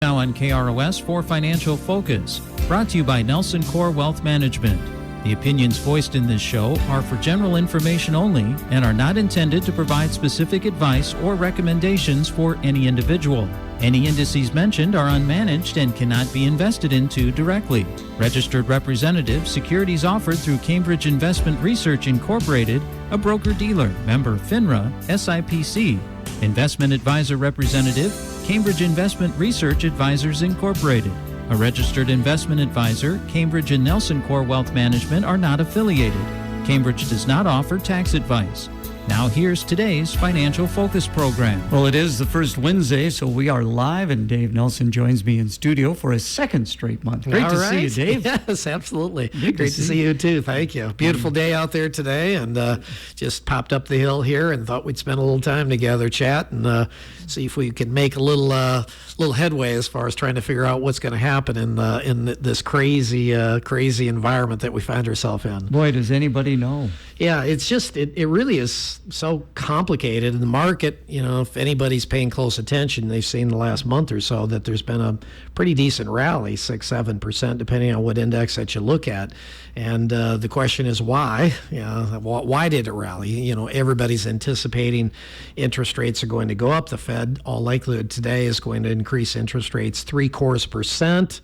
now on KROS for Financial Focus, brought to you by Nelson Core Wealth Management. The opinions voiced in this show are for general information only and are not intended to provide specific advice or recommendations for any individual. Any indices mentioned are unmanaged and cannot be invested into directly. Registered representative securities offered through Cambridge Investment Research Incorporated, a broker-dealer, member FINRA, SIPC. Investment advisor representative, Cambridge Investment Research Advisors Incorporated. A registered investment advisor, Cambridge and Nelson Core Wealth Management are not affiliated. Cambridge does not offer tax advice. Now here's today's Financial Focus program. Well, it is the first Wednesday, so we are live, and Dave Nelson joins me in studio for a second straight month. Great to see you, Dave. Yes, absolutely. Great to see you, too. Thank you. Beautiful day out there today, and just popped up the hill here and thought we'd spend a little time together, chat, and see if we could make a little headway as far as trying to figure out what's going to happen in this crazy environment that we find ourselves in. Boy, does anybody know. Yeah, it's just, it really is so complicated. In the market, if anybody's paying close attention, they've seen the last month or so that there's been a pretty decent rally, 6-7%, depending on what index that you look at. And the question is why? Why did it rally? Everybody's anticipating interest rates are going to go up. The Fed, all likelihood today, is going to increase interest rates 0.75%.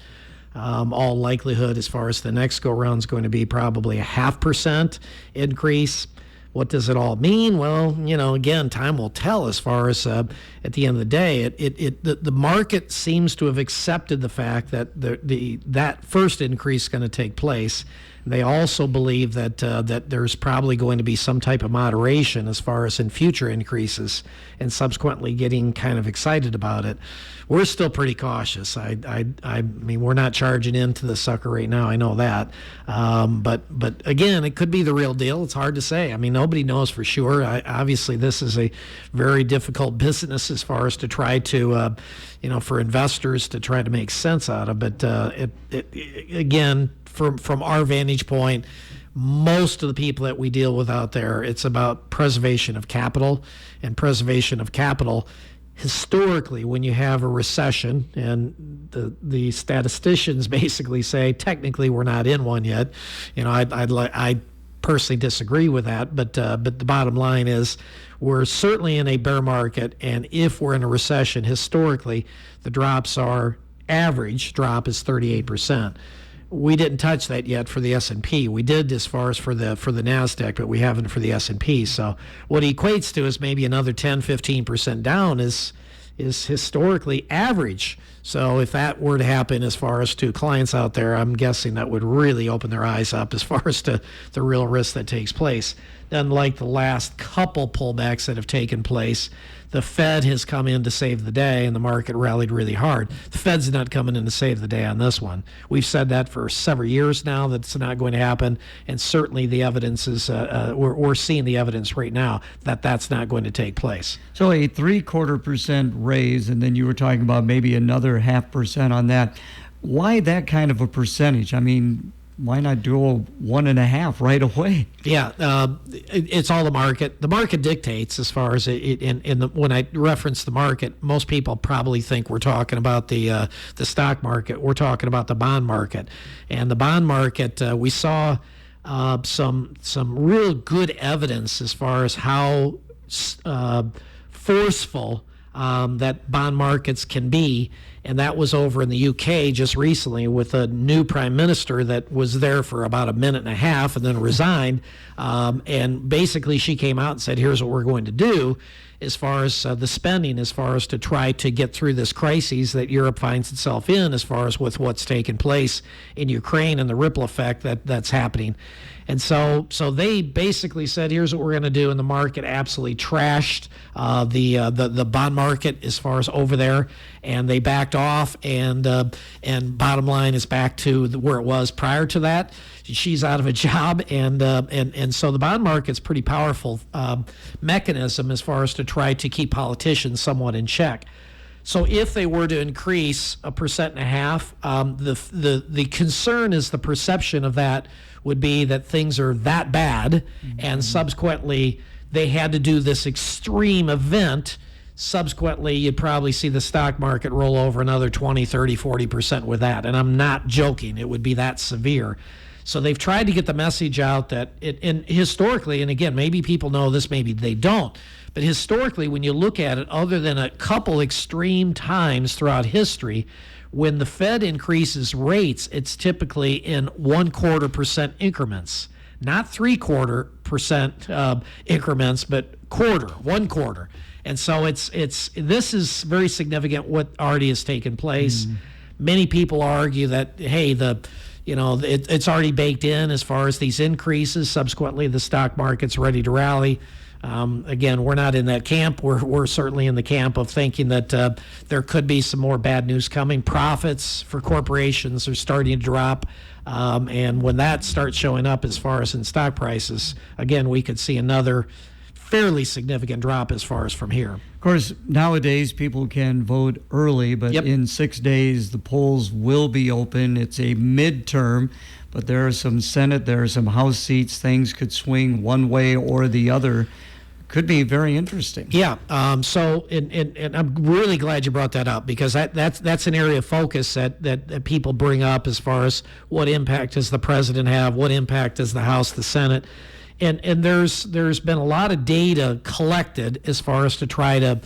All likelihood as far as the next go-round is going to be probably 0.5% increase. What does it all mean? Well, again, time will tell as far as at the end of the day. The market seems to have accepted the fact that that first increase is going to take place. They also believe that there's probably going to be some type of moderation as far as in future increases, and subsequently getting kind of excited about it. We're still pretty cautious. I mean, we're not charging into the sucker right now. I know that, but again, it could be the real deal. It's hard to say. I mean, nobody knows for sure. Obviously, this is a very difficult business as far as to try to, for investors to try to make sense out of. But again. From our vantage point, most of the people that we deal with out there, it's about preservation of capital. And preservation of capital, historically, when you have a recession, and the statisticians basically say, technically, we're not in one yet. I personally disagree with that, but the bottom line is we're certainly in a bear market, and if we're in a recession, historically, the average drop is 38%. We didn't touch that yet for the S&P. We did as far as for the NASDAQ, but we haven't for the S&P. So what it equates to is maybe another 10-15% down is historically average. So if that were to happen as far as to clients out there, I'm guessing that would really open their eyes up as far as to the real risk that takes place. Unlike the last couple pullbacks that have taken place, the Fed has come in to save the day, and the market rallied really hard. The Fed's not coming in to save the day on this one. We've said that for several years now, that it's not going to happen, and certainly the evidence is, we're seeing the evidence right now that that's not going to take place. So a 0.75% raise, and then you were talking about maybe another 0.5% on that. Why that kind of a percentage? I mean, why not do a 1.5 right away? Yeah, it's all the market. The market dictates as far as when I reference the market, most people probably think we're talking about the stock market. We're talking about the bond market. And the bond market, we saw some real good evidence as far as how forceful that bond markets can be. And that was over in the UK just recently with a new prime minister that was there for about a minute and a half and then resigned. And basically she came out and said, here's what we're going to do as far as the spending, as far as to try to get through this crisis that Europe finds itself in, as far as with what's taken place in Ukraine and the ripple effect that's happening. And so they basically said, here's what we're going to do, and the market absolutely trashed the bond market as far as over there, and they backed off, and bottom line is back to where it was prior to that. She's out of a job, and so the bond market's pretty powerful mechanism as far as to try to keep politicians somewhat in check. So if they were to increase 1.5%, the concern is the perception of that would be that things are that bad, and subsequently they had to do this extreme event Subsequently, you'd probably see the stock market roll over another 20, 30, 40% with that. And I'm not joking. It would be that severe. So they've tried to get the message out that and historically, and again, maybe people know this, maybe they don't, but historically, when you look at it, other than a couple extreme times throughout history, when the Fed increases rates, it's typically in 0.25% increments, not 0.75% increments, but one quarter. And so this is very significant what already has taken place. Many people argue that, hey, it's already baked in as far as these increases. Subsequently, the stock market's ready to rally. Again, we're not in that camp. We're certainly in the camp of thinking that there could be some more bad news coming. Profits for corporations are starting to drop. And when that starts showing up as far as in stock prices, again, we could see another fairly significant drop as far as from here. Of course, nowadays people can vote early, but in 6 days the polls will be open. It's a midterm, but there are some Senate, there are some House seats. Things could swing one way or the other. Could be very interesting. Yeah. So, and I'm really glad you brought that up, because that's an area of focus that people bring up as far as what impact does the president have, what impact does the House, the Senate. And there's been a lot of data collected as far as to try to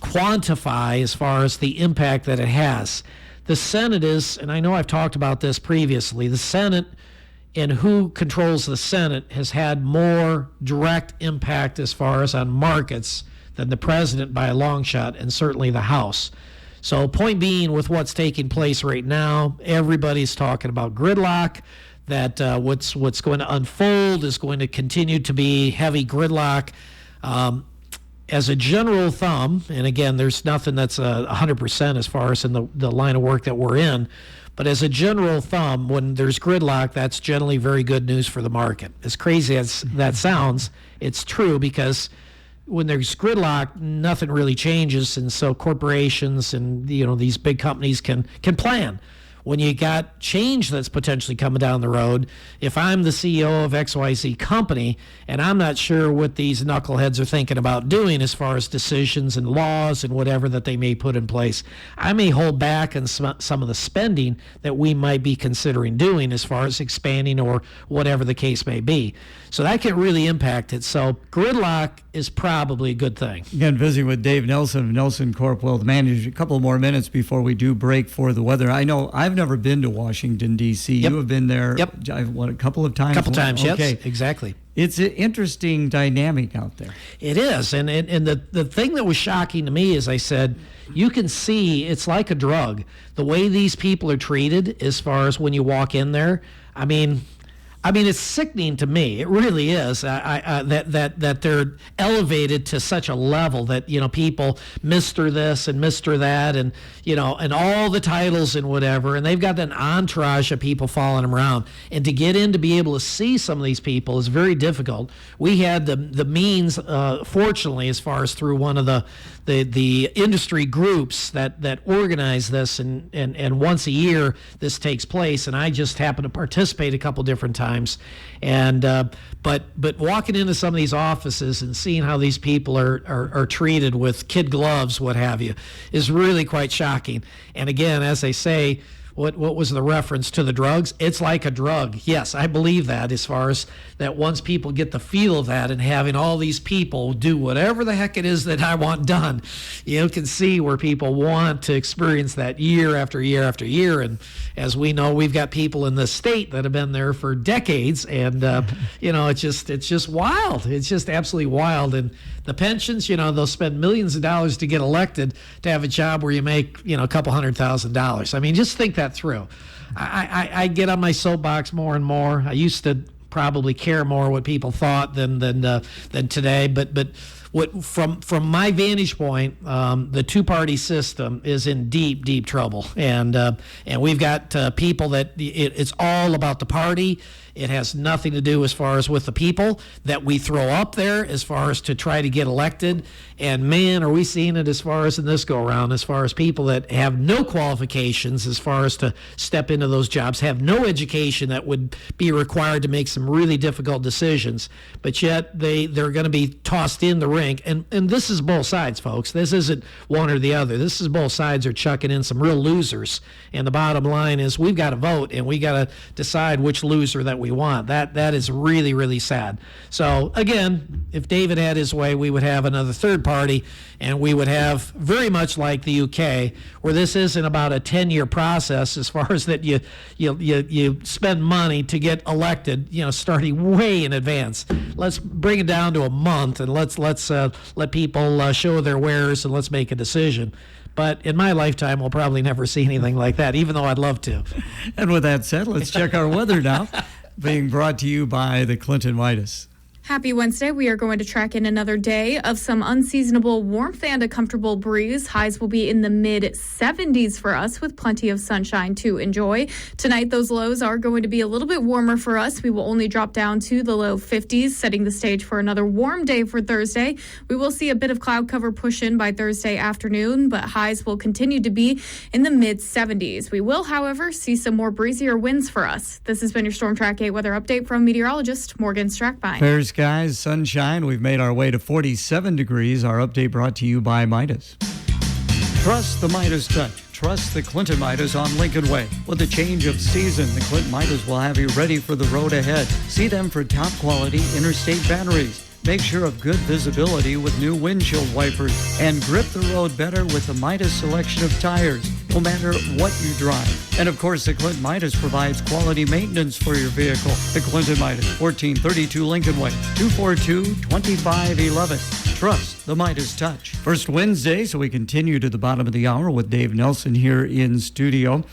quantify as far as the impact that it has. The Senate is, and I know I've talked about this previously, the Senate and who controls the Senate has had more direct impact as far as on markets than the president by a long shot, and certainly the House. So point being, with what's taking place right now, everybody's talking about gridlock, that what's going to unfold is going to continue to be heavy gridlock. As a general thumb, and again, there's nothing that's 100% as far as in the line of work that we're in, but as a general thumb, when there's gridlock, that's generally very good news for the market. As crazy as that sounds, it's true, because when there's gridlock, nothing really changes, and so corporations and these big companies can plan. When you got change that's potentially coming down the road, if I'm the CEO of XYZ company and I'm not sure what these knuckleheads are thinking about doing as far as decisions and laws and whatever that they may put in place, I may hold back on some of the spending that we might be considering doing as far as expanding or whatever the case may be. So that can really impact it. So gridlock is probably a good thing. Again, visiting with Dave Nelson of Nelson Corp Wealth Management. A couple more minutes before we do break for the weather. I know I've never been to Washington, D.C. You have been there, a couple of times? A couple times, okay. Yes, exactly. It's an interesting dynamic out there. It is. And the thing that was shocking to me is, I said, you can see it's like a drug. The way these people are treated as far as when you walk in there, I mean, it's sickening to me. It really is. That they're elevated to such a level that people Mr. this and Mr. that, and and all the titles and whatever, and they've got an entourage of people following them around. And to get in to be able to see some of these people is very difficult. We had the means, fortunately, as far as through one of the industry groups that organize this, and once a year this takes place, and I just happen to participate a couple different times. And but walking into some of these offices and seeing how these people are treated with kid gloves, what have you, is really quite shocking. And again, as they say, what was the reference to the drugs? It's like a drug. Yes, I believe that, as far as that once people get the feel of that and having all these people do whatever the heck it is that I want done, you can see where people want to experience that year after year after year. And as we know, we've got people in the state that have been there for decades, and it's just wild. It's just absolutely wild. And the pensions, they'll spend millions of dollars to get elected to have a job where you make a couple $100,000. I mean, just think that through. I get on my soapbox more and more. I used to probably care more what people thought than today, but what from my vantage point, the two-party system is in deep trouble, and we've got people that it's all about the party. It has nothing to do as far as with the people that we throw up there as far as to try to get elected. And man, are we seeing it as far as in this go around, as far as people that have no qualifications as far as to step into those jobs, have no education that would be required to make some really difficult decisions, but yet they're going to be tossed in the ring drink, and this is both sides, folks. This isn't one or the other. This is both sides are chucking in some real losers. And the bottom line is we've got to vote, and we got to decide which loser that we want. That is really, really sad. So, again, if David had his way, we would have another third party, and we would have very much like the UK, where this isn't about a 10-year process as far as that you spend money to get elected, starting way in advance. Let's bring it down to a month, and let's let people show their wares, and let's make a decision. But in my lifetime, we'll probably never see anything like that, even though I'd love to. And with that said, let's check our weather now, being brought to you by the Clinton Midas. Happy Wednesday. We are going to track in another day of some unseasonable warmth and a comfortable breeze. Highs will be in the mid-70s for us with plenty of sunshine to enjoy. Tonight, those lows are going to be a little bit warmer for us. We will only drop down to the low 50s, setting the stage for another warm day for Thursday. We will see a bit of cloud cover push in by Thursday afternoon, but highs will continue to be in the mid-70s. We will, however, see some more breezier winds for us. This has been your Storm Track 8 weather update from meteorologist Morgan Strackbein. Fair skies, sunshine. We've made our way to 47 degrees. Our update brought to you by Midas. Trust the Midas touch. Trust the Clinton Midas on Lincoln Way. With the change of season, the Clinton Midas will have you ready for the road ahead. See them for top quality interstate batteries. Make sure of good visibility with new windshield wipers and grip the road better with the Midas selection of tires, no matter what you drive. And of course, the Clinton Midas provides quality maintenance for your vehicle. The Clinton Midas, 1432 Lincoln Way, 242-2511. Trust the Midas touch. First Wednesday, so we continue to the bottom of the hour with Dave Nelson here in studio.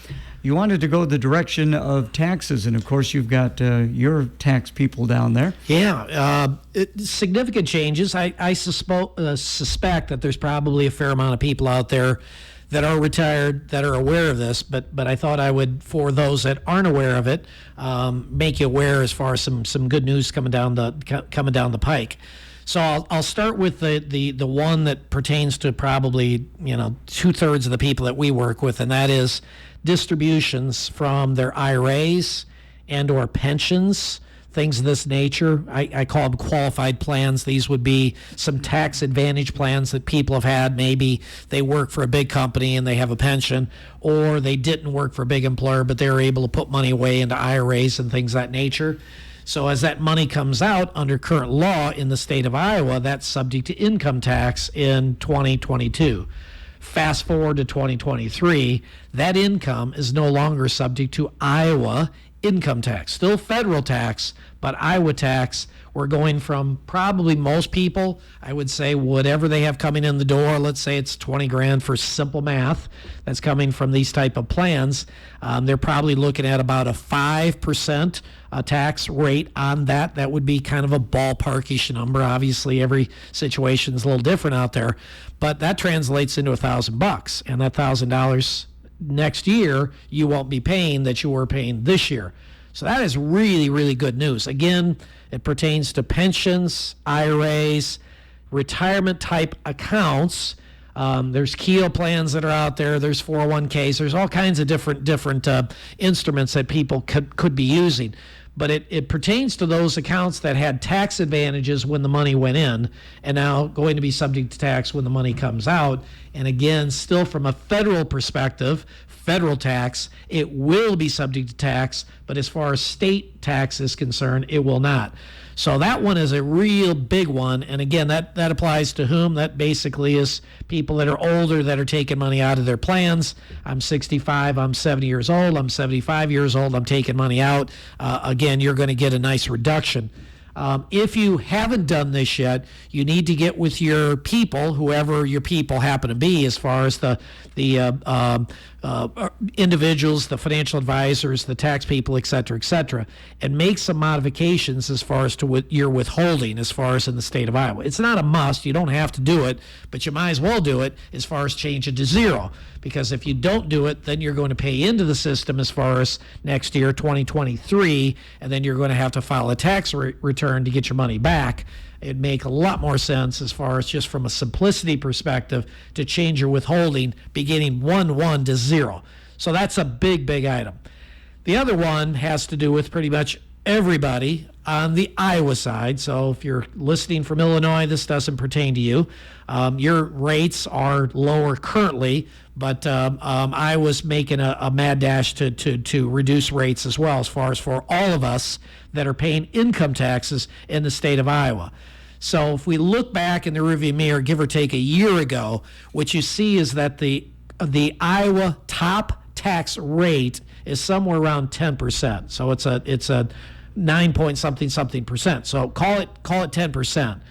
You wanted to go the direction of taxes, and of course you've got your tax people down there. Yeah, significant changes. I suspect that there's probably a fair amount of people out there that are retired that are aware of this, but I thought I would, for those that aren't aware of it, make you aware as far as some good news coming down the pike. So I'll start with the one that pertains to probably 2/3 of the people that we work with, and that is distributions from their IRAs and or pensions, things of this nature. I call them qualified plans. These would be some tax advantage plans that people have had. Maybe they work for a big company and they have a pension, or they didn't work for a big employer, but they were able to put money away into IRAs and things of that nature. So as that money comes out under current law in the state of Iowa, that's subject to income tax in 2022. Fast forward to 2023, that income is no longer subject to Iowa income tax. Still federal tax, but Iowa tax. We're going from probably most people, I would say whatever they have coming in the door, let's say it's $20,000 for simple math that's coming from these type of plans. They're probably looking at about a 5% tax rate on that. That would be kind of a ballparkish number. Obviously, every situation is a little different out there, but that translates into $1,000, and that $1,000 next year you won't be paying that you were paying this year. So that is really, really good news. Again, it pertains to pensions, IRAs, retirement type accounts. There's Keogh plans that are out there. There's 401ks. There's all kinds of different instruments that people could be using. But it pertains to those accounts that had tax advantages when the money went in and now going to be subject to tax when the money comes out. And again, still from a federal perspective, federal tax, it will be subject to tax, but as far as state tax is concerned, it will not. So that one is a real big one. And again, that applies to whom? That basically is people that are older that are taking money out of their plans. I'm 65, I'm 70 years old, I'm 75 years old, I'm taking money out. Again, you're going to get a nice reduction. If you haven't done this yet, you need to get with your people, whoever your people happen to be, as far as the individuals, the financial advisors, the tax people, et cetera, and make some modifications as far as to your withholding as far as in the state of Iowa. It's not a must. You don't have to do it, but you might as well do it as far as change it to zero. Because if you don't do it, then you're going to pay into the system as far as next year, 2023, and then you're going to have to file a tax return to get your money back. It'd make a lot more sense as far as just from a simplicity perspective to change your withholding beginning 1/1 to 0. So that's a big, big item. The other one has to do with pretty much everybody on the Iowa side, so if you're listening from Illinois, this doesn't pertain to you. Your rates are lower currently, but Iowa's making a mad dash to reduce rates as well, as far as for all of us that are paying income taxes in the state of Iowa. So if we look back in the rearview mirror, give or take a year ago, what you see is that the Iowa top tax rate is somewhere around 10%. So it's a 9 point something percent. So call it 10%.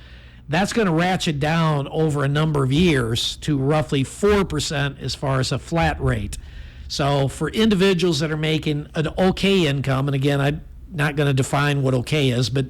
That's going to ratchet down over a number of years to roughly 4% as far as a flat rate. So for individuals that are making an okay income, and again, I'm not going to define what okay is, but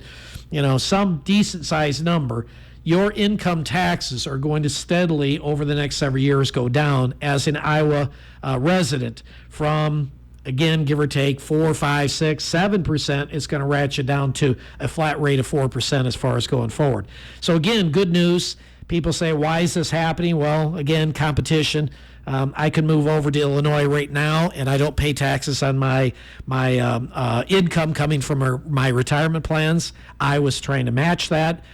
some decent sized number, your income taxes are going to steadily over the next several years go down as an Iowa resident from, again, give or take 4, 5, 6, 7%. It's going to ratchet down to a flat rate of 4% as far as going forward. So again, good news. People say, why is this happening? Well, again, competition. I can move over to Illinois right now, and I don't pay taxes on my income coming from my retirement plans. I was trying to match that.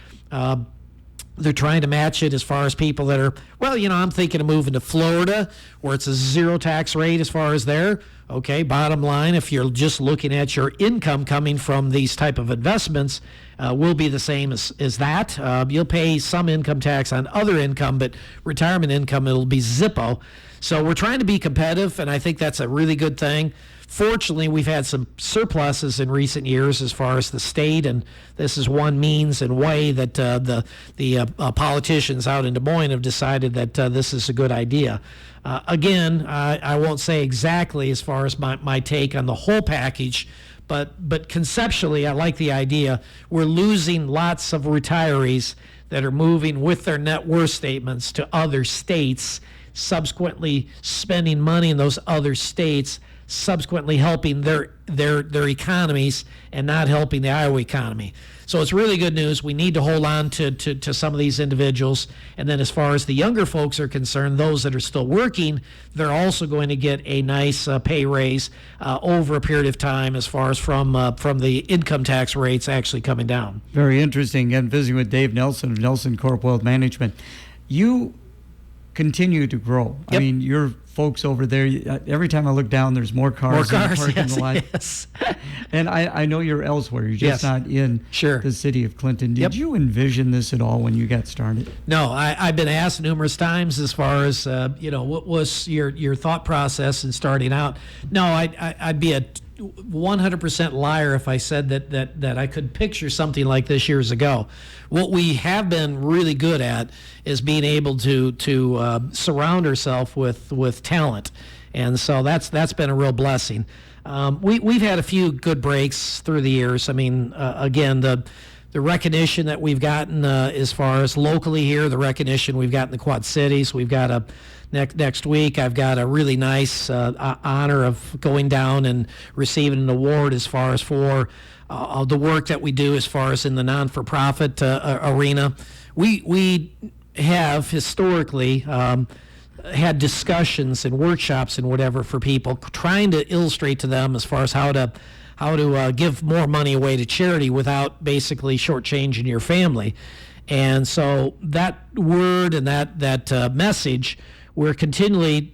They're trying to match it as far as people that are, I'm thinking of moving to Florida where it's a zero tax rate as far as there. Okay, bottom line, if you're just looking at your income coming from these type of investments, will be the same as that. You'll pay some income tax on other income, but retirement income, it'll be Zippo. So we're trying to be competitive, and I think that's a really good thing. Fortunately, we've had some surpluses in recent years as far as the state, and this is one means and way that the politicians out in Des Moines have decided that this is a good idea. Again, I won't say exactly as far as my take on the whole package, but conceptually, I like the idea. We're losing lots of retirees that are moving with their net worth statements to other states, subsequently spending money in those other states, subsequently helping their economies and not helping the Iowa economy. So it's really good news. We need to hold on to some of these individuals. And then as far as the younger folks are concerned, those that are still working, they're also going to get a nice pay raise over a period of time as far as from the income tax rates actually coming down. Very interesting. Again, visiting with Dave Nelson of Nelson Corp Wealth Management. You continue to grow. Yep. I mean, your folks over there, every time I look down, there's more cars in the parking lot. Yes. And I know you're elsewhere. You're just not in the city of Clinton. Did you envision this at all when you got started? No, I've been asked numerous times as far as, what was your thought process in starting out. No, I'd be a 100% liar if I said that I could picture something like this years ago. What we have been really good at is being able to surround ourselves with talent, and so that's been a real blessing. We've had a few good breaks through the years. I mean, again, the recognition that we've gotten as far as locally here, the recognition we've got in the Quad Cities. We've got next week, I've got a really nice honor of going down and receiving an award as far as for the work that we do as far as in the non-for-profit arena. We have historically had discussions and workshops and whatever for people, trying to illustrate to them as far as how to give more money away to charity without basically shortchanging your family. And so that word and that message we're continually,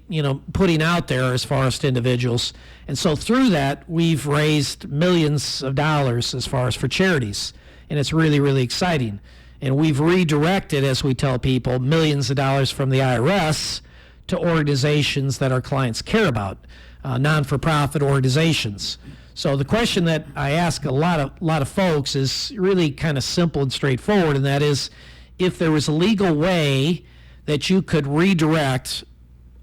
putting out there as far as to individuals. And so through that, we've raised millions of dollars as far as for charities. And it's really, really exciting. And we've redirected, as we tell people, millions of dollars from the IRS to organizations that our clients care about, non-for-profit organizations. So the question that I ask a lot of folks is really kind of simple and straightforward, and that is, if there was a legal way that you could redirect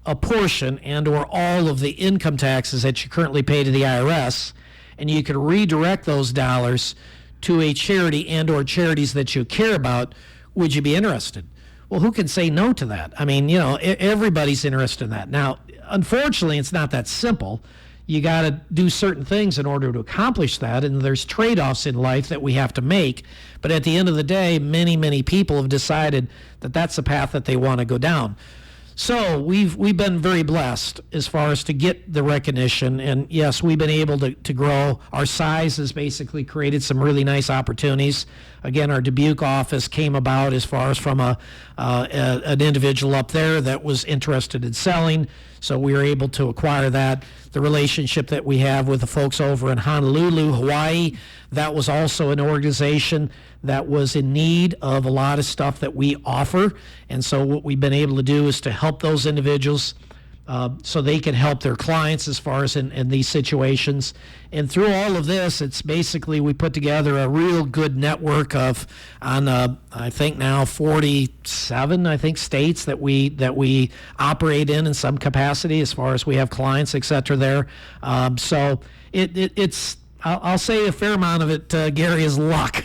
a portion and or all of the income taxes that you currently pay to the IRS, and you could redirect those dollars to a charity and or charities that you care about, would you be interested? Well, who can say no to that? I mean, everybody's interested in that. Now, unfortunately, it's not that simple. You got to do certain things in order to accomplish that, and there's trade-offs in life that we have to make. But at the end of the day, many, many people have decided that that's the path that they want to go down. So we've been very blessed as far as to get the recognition, and yes, we've been able to grow. Our size has basically created some really nice opportunities. Again, our Dubuque office came about as far as from an individual up there that was interested in selling, so we were able to acquire that. The relationship that we have with the folks over in Honolulu, Hawaii, that was also an organization that was in need of a lot of stuff that we offer. And so what we've been able to do is to help those individuals so they can help their clients as far as in these situations. And through all of this, it's basically we put together a real good network of I think now 47 states that we operate in some capacity as far as we have clients, et cetera, there. So it's I'll say a fair amount of it, Gary, is luck.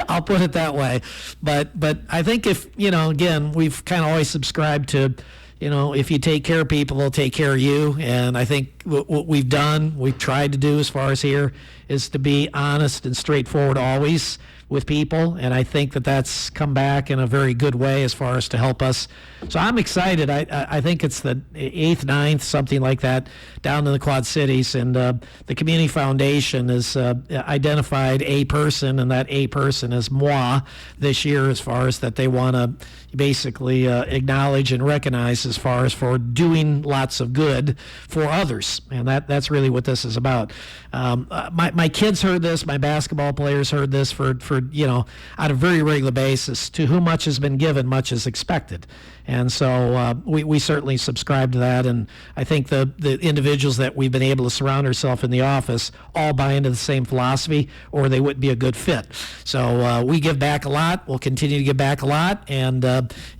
I'll put it that way. But I think if, again, we've kind of always subscribed to, if you take care of people, they'll take care of you. And I think what we've done, we've tried to do as far as here, is to be honest and straightforward always with people. And I think that's come back in a very good way as far as to help us. So I'm excited. I think it's the 8th, 9th, something like that, down in the Quad Cities. And the Community Foundation has identified a person, and that a person is moi this year, as far as that they want to basically acknowledge and recognize as far as for doing lots of good for others. And that's really what this is about. My kids heard this, my basketball players heard this for on a very regular basis. To whom much has been given, much is expected. And so we certainly subscribe to that, and I think the individuals that we've been able to surround ourselves in the office all buy into the same philosophy, or they wouldn't be a good fit. So we give back a lot. We'll continue to give back a lot, and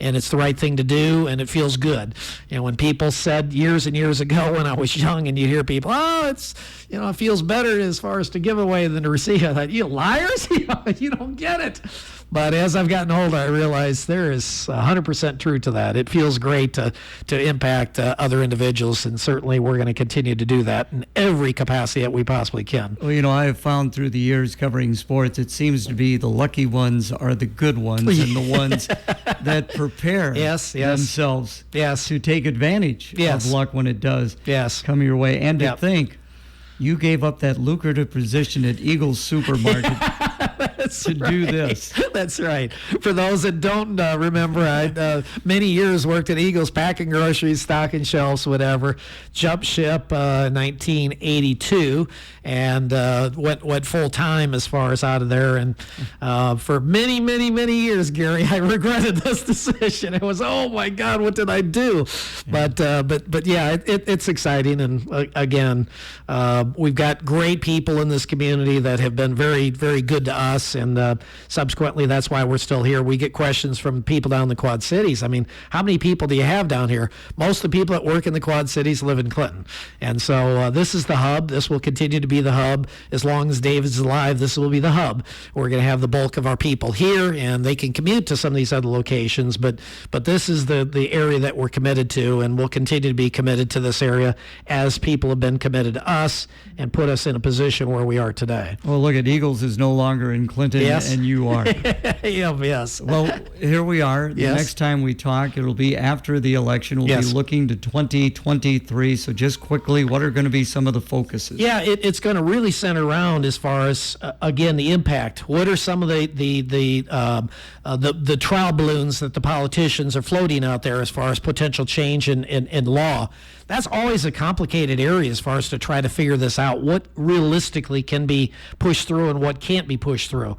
it's the right thing to do, and it feels good. When people said years and years ago when I was young, and you hear people, it feels better as far as to give away than to receive. I thought, you liars, you don't get it. But as I've gotten older, I realize there is 100% true to that. It feels great to impact other individuals, and certainly we're going to continue to do that in every capacity that we possibly can. Well, I have found through the years covering sports, it seems to be the lucky ones are the good ones and the ones that prepare themselves to take advantage of luck when it does come your way. And to think, you gave up that lucrative position at Eagles Supermarket do this. That's right. For those that don't remember, I many years worked at Eagles packing groceries, stocking shelves, whatever. Jumped ship 1982 and went full time as far as out of there. And for many, many, many years, Gary, I regretted this decision. It was, oh my God, what did I do? But yeah, it's exciting. And again, we've got great people in this community that have been very, very good to us. And subsequently, that's why we're still here. We get questions from people down in the Quad Cities. I mean, how many people do you have down here? Most of the people that work in the Quad Cities live in Clinton. And so this is the hub. This will continue to be the hub. As long as David's alive, this will be the hub. We're going to have the bulk of our people here, and they can commute to some of these other locations. But this is the area that we're committed to, and we'll continue to be committed to this area as people have been committed to us and put us in a position where we are today. Well, look, at Eagles is no longer in Clinton, and you are. Yes. Well, here we are. The next time we talk, it'll be after the election. We'll be looking to 2023. So just quickly, what are going to be some of the focuses? Yeah, it's going to really center around as far as, again, the impact. What are some of the trial balloons that the politicians are floating out there as far as potential change in law? That's always a complicated area as far as to try to figure this out. What realistically can be pushed through and what can't be pushed through.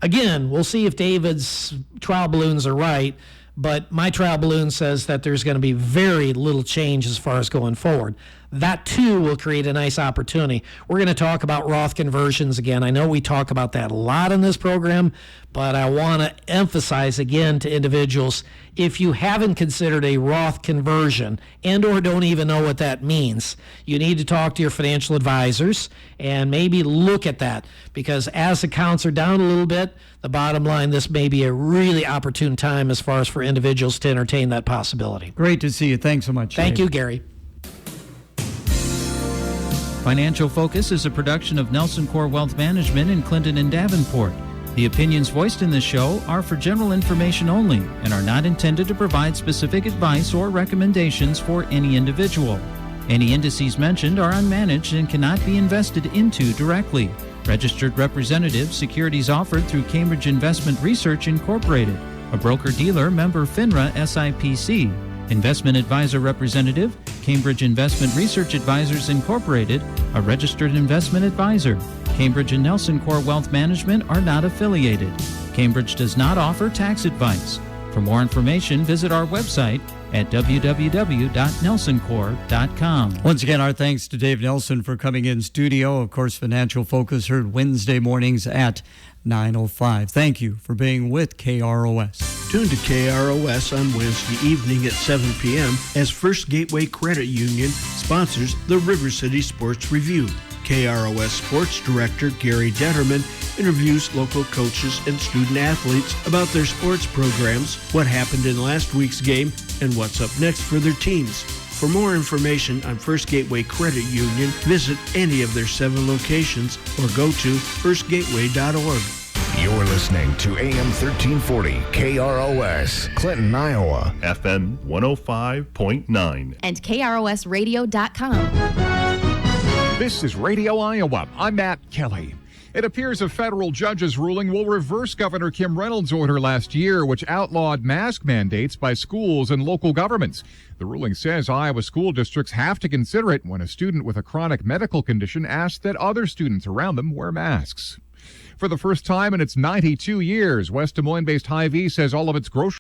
Again, we'll see if David's trial balloons are right, but my trial balloon says that there's going to be very little change as far as going forward. That, too, will create a nice opportunity. We're going to talk about Roth conversions again. I know we talk about that a lot in this program, but I want to emphasize again to individuals, if you haven't considered a Roth conversion and or don't even know what that means, you need to talk to your financial advisors and maybe look at that, because as accounts are down a little bit, the bottom line, this may be a really opportune time as far as for individuals to entertain that possibility. Great to see you. Thanks so much. Thank you, Gary. Financial Focus is a production of Nelson Core Wealth Management in Clinton and Davenport. The opinions voiced in this show are for general information only and are not intended to provide specific advice or recommendations for any individual. Any indices mentioned are unmanaged and cannot be invested into directly. Registered representative, securities offered through Cambridge Investment Research Incorporated, a broker-dealer member FINRA SIPC. Investment advisor representative, Cambridge Investment Research Advisors Incorporated, a registered investment advisor. Cambridge and Nelson Core Wealth Management are not affiliated. Cambridge does not offer tax advice. For more information, visit our website at www.nelsoncore.com. Once again, our thanks to Dave Nelson for coming in studio. Of course, Financial Focus heard Wednesday mornings at 9:05. Thank you for being with KROS. Tune to KROS on Wednesday evening at 7 p.m. as First Gateway Credit Union sponsors the River City Sports Review. KROS Sports Director Gary Detterman interviews local coaches and student athletes about their sports programs, what happened in last week's game, and what's up next for their teams. For more information on First Gateway Credit Union, visit any of their 7 locations or go to firstgateway.org. You're listening to AM 1340 KROS, Clinton, Iowa. FM 105.9. And KROSradio.com. This is Radio Iowa. I'm Matt Kelly. It appears a federal judge's ruling will reverse Governor Kim Reynolds' order last year, which outlawed mask mandates by schools and local governments. The ruling says Iowa school districts have to consider it when a student with a chronic medical condition asks that other students around them wear masks. For the first time in its 92 years, West Des Moines-based Hy-Vee says all of its grocery